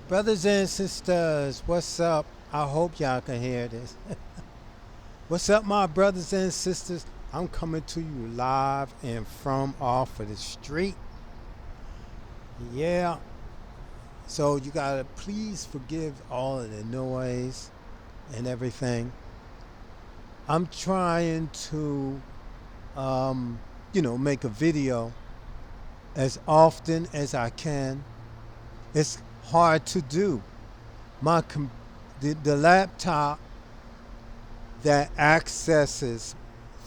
Brothers and sisters, what's up? I hope y'all can hear this. What's up, my brothers and sisters? I'm coming to you live and from off of the street. Yeah, so you gotta please forgive all of the noise and everything. I'm trying to, make a video as often as I can. It's hard to do. My the laptop that accesses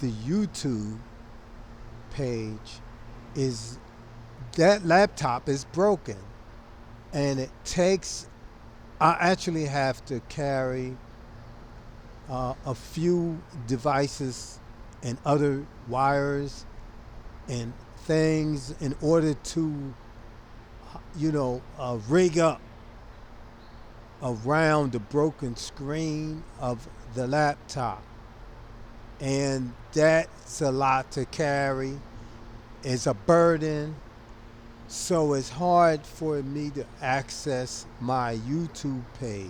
the YouTube page is that laptop is broken, and it takes I actually have to carry a few devices and other wires and things in order to rig up around the broken screen of the laptop, and that's a lot to carry. It's a burden, so it's hard for me to access my YouTube page.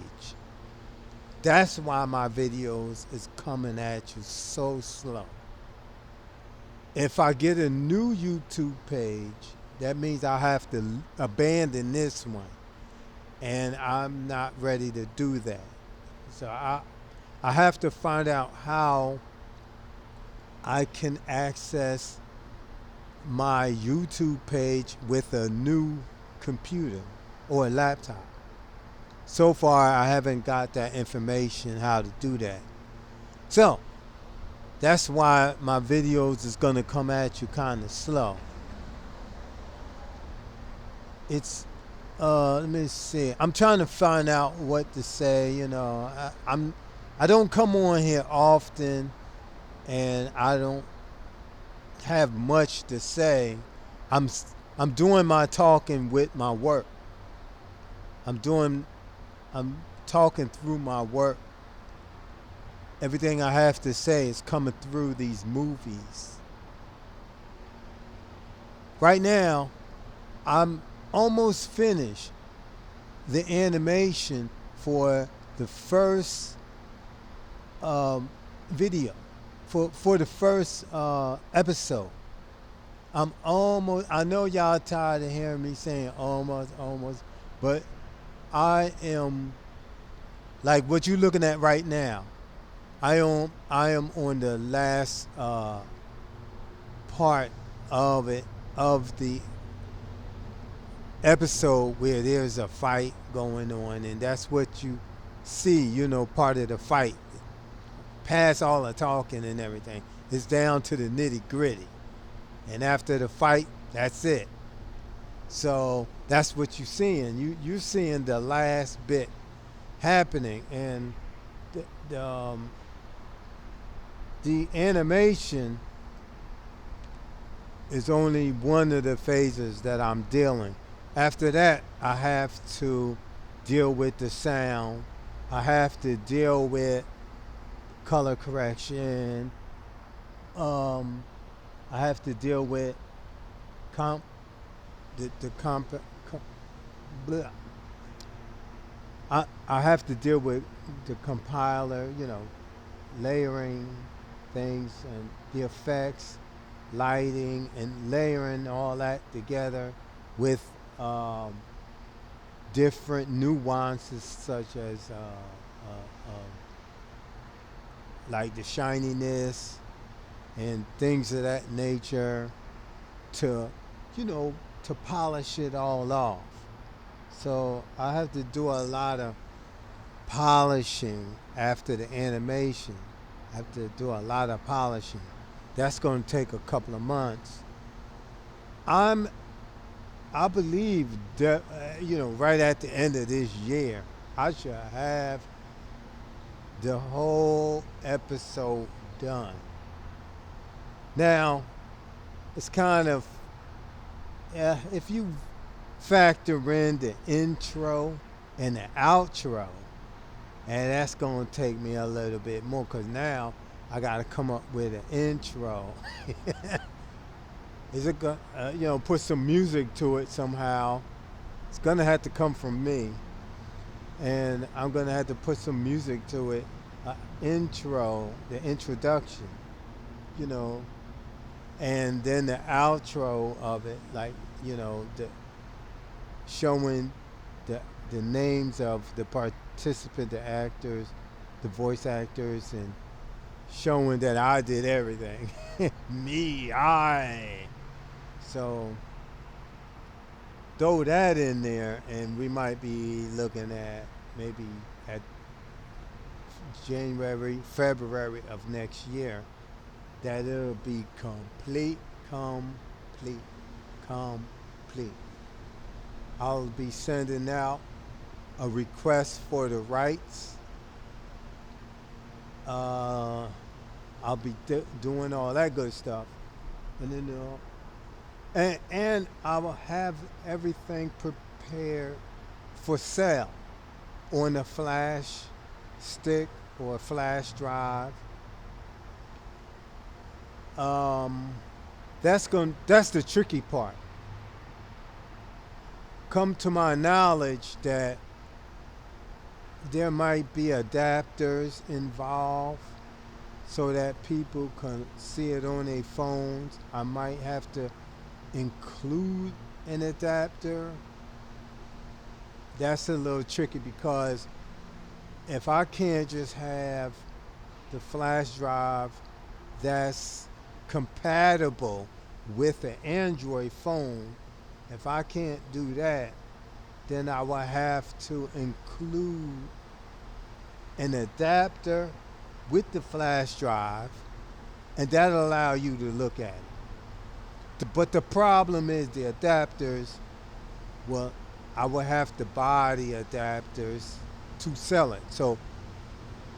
That's why my videos is coming at you so slow. If I get a new YouTube page, that means I have to abandon this one, and I'm not ready to do that. So I have to find out how I can access my YouTube page with a new computer or a laptop. So far, I haven't got that information how to do that. So that's why my videos is gonna come at you kind of slow. It's let me see. I'm trying to find out what to say. I don't come on here often, and I don't have much to say. I'm doing my talking with my work. I'm doing I'm talking through my work. Everything I have to say is coming through these movies. Right now, I'm almost finished the animation for the first video, for the first episode. I know y'all tired of hearing me saying almost, almost, but I am like what you're looking at right now. I am on the last part of it, of the episode where there's a fight going on, and that's what you see, part of the fight. Past all the talking and everything, it's down to the nitty gritty. And after the fight, that's it. So that's what you're seeing. You're seeing the last bit happening, and the, the, um, the animation is only one of the phases that I'm dealing. After that, I have to deal with the sound. I have to deal with color correction. Um, I have to deal with comp, the comp, com, blah. I have to deal with the compiler, layering things and the effects, lighting, and layering all that together with different nuances such as like the shininess and things of that nature to, to polish it all off. So I have to do a lot of polishing after the animation. I have to do a lot of polishing. That's going to take a couple of months. I'm, I believe that, right at the end of this year, I should have the whole episode done. Now, it's kind of, if you factor in the intro and the outro, and that's going to take me a little bit more because now I got to come up with an intro. Is it going put some music to it somehow? It's going to have to come from me. and I'm gonna have to put some music to it. Intro, the introduction, you know, and then the outro of it, like, the showing the the names of the participant, the actors, the voice actors, and showing that I did everything. Me, I. So throw that in there, and we might be looking at maybe at January, February of next year, that it'll be complete, complete. I'll be sending out a request for the rights. Uh, I'll be doing all that good stuff, and then and I will have everything prepared for sale on a flash stick or a flash drive. Um, that's the tricky part. Come to my knowledge that there might be adapters involved so that people can see it on their phones. I might have to include an adapter. That's a little tricky because if I can't just have the flash drive that's compatible with an Android phone, if I can't do that, then I will have to include an adapter with the flash drive, and that'll allow you to look at it. But the problem is the adapters, well, I will have to buy the adapters to sell it. So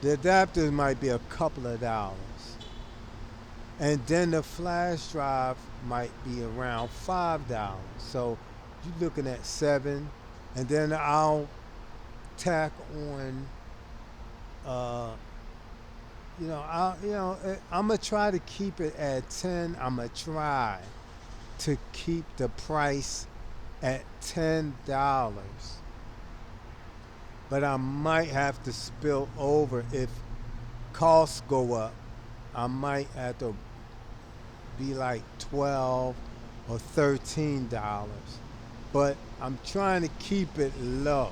the adapters might be a couple of dollars. And then the flash drive might be around $5. So you're looking at seven. And then I'll tack on, I'm gonna try to keep it at 10. I'm gonna try to keep the price at $10. But I might have to spill over if costs go up. I might have to be like 12 or $13. But I'm trying to keep it low.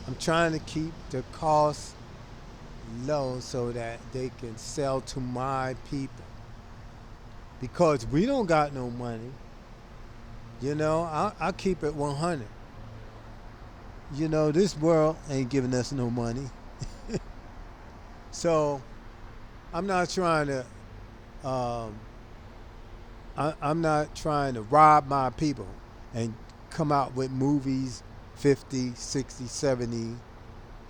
I'm trying to keep the cost low so that they can sell to my people. Because we don't got no money. I keep it 100. This world ain't giving us no money. So I'm not trying to I'm not trying to rob my people and come out with movies 50, 60, 70,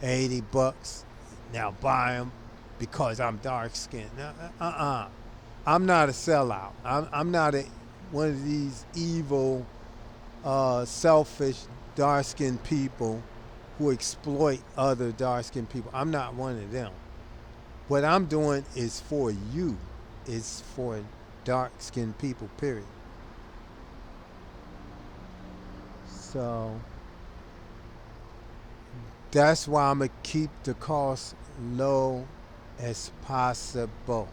80 bucks. Now buy them because I'm dark skinned. I'm not a sellout. I'm not one of these evil, selfish, dark skinned people who exploit other dark skinned people. I'm not one of them. What I'm doing is for you. It's for dark skinned people, period. So that's why I'm going to keep the cost low as possible.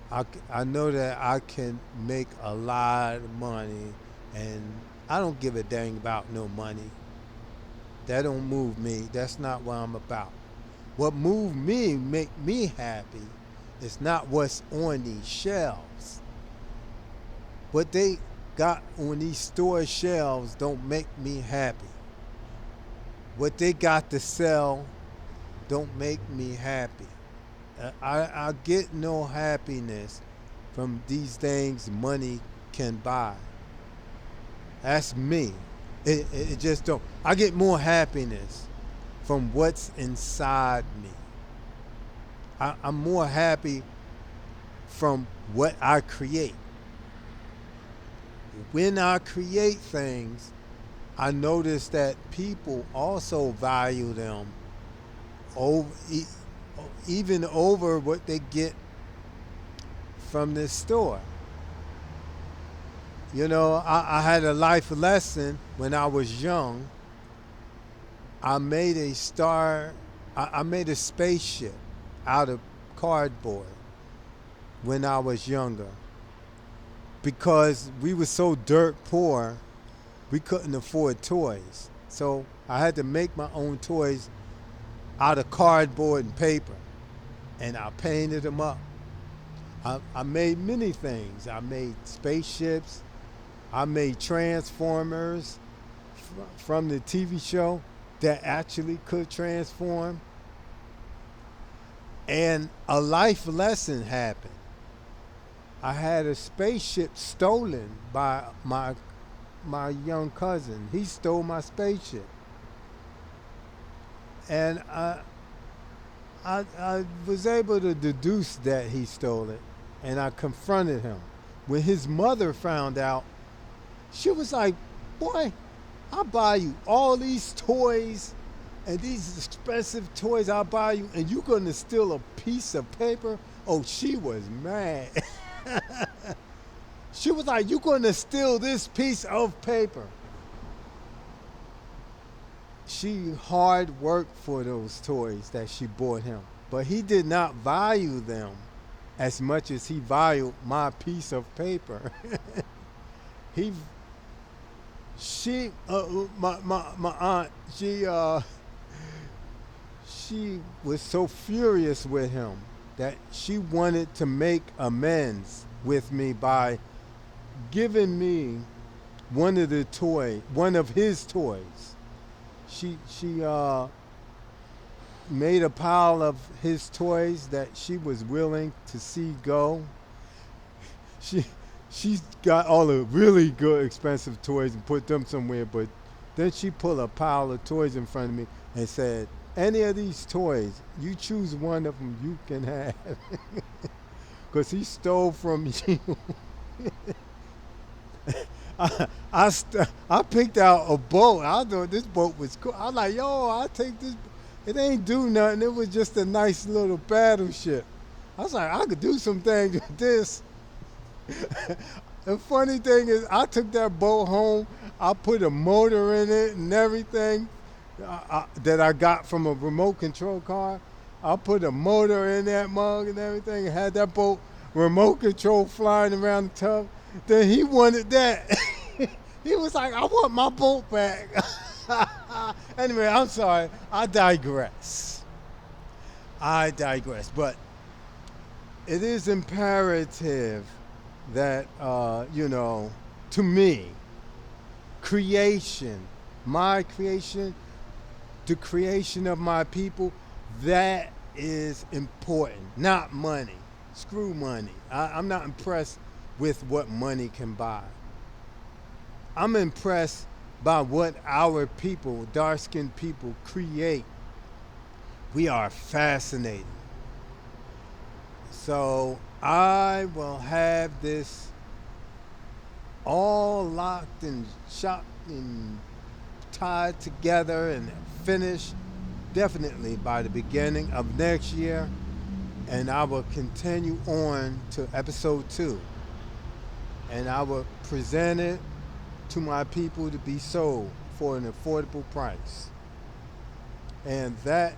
I know that I can make a lot of money, and I don't give a dang about no money. That don't move me. That's not what I'm about. What move me, make me happy, is not what's on these shelves. What they got on these store shelves don't make me happy. What they got to sell don't make me happy. I get no happiness from these things money can buy. That's me. It just don't. I get more happiness from what's inside me. I'm more happy from what I create. When I create things, I notice that people also value them over, even over what they get from this store. I had a life lesson when I was young I made a star, I made a spaceship out of cardboard when I was younger because we were so dirt poor, we couldn't afford toys. So I had to make my own toys out of cardboard and paper, and I painted them up. I made many things. I made spaceships. I made transformers from the TV show that actually could transform. And a life lesson happened. I had a spaceship stolen by my young cousin. He stole my spaceship, and I was able to deduce that he stole it, and I confronted him. When his mother found out, she was like, "Boy, I buy you all these toys and these expensive toys I buy you, and you gonna steal a piece of paper?" Oh, she was mad. She was like, "You gonna steal this piece of paper?" She hard worked for those toys that she bought him, but he did not value them as much as he valued my piece of paper. he, she, my aunt, she was so furious with him that she wanted to make amends with me by giving me one of his toys. She made a pile of his toys that she was willing to see go. She she got all the really good expensive toys and put them somewhere, but then she pulled a pile of toys in front of me and said, "Any of these toys, you choose one of them, you can have." Because he stole from you. I picked out a boat. I thought this boat was cool. I was like, "Yo, I'll take this." It ain't do nothing. It was just a nice little battleship. I was like, I could do some things with this. The funny thing is, I took that boat home. I put a motor in it and everything that I got from a remote control car. I put a motor in that mug and everything, and had that boat remote control flying around the tub. Then he wanted that. He was like, "I want my boat back." Anyway, I'm sorry. I digress. But it is imperative that, to me, creation, my creation, the creation of my people, that is important, not money. Screw money. I'm not impressed with what money can buy. I'm impressed by what our people, dark-skinned people, create. We are fascinating. So I will have this all locked and shot and tied together and finished definitely by the beginning of next year. And I will continue on to episode 2. And I will present it to my people to be sold for an affordable price. And that,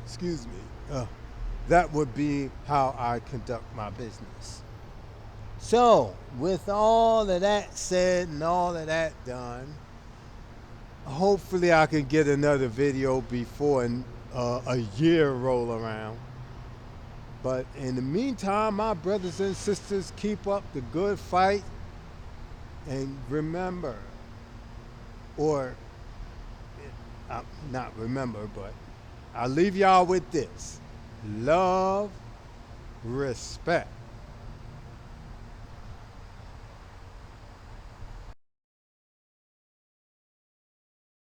excuse me, that would be how I conduct my business. So, with all of that said and all of that done, hopefully I can get another video before a year roll around. But in the meantime, my brothers and sisters, keep up the good fight. And remember, or not remember, but I'll leave y'all with this. Love, respect.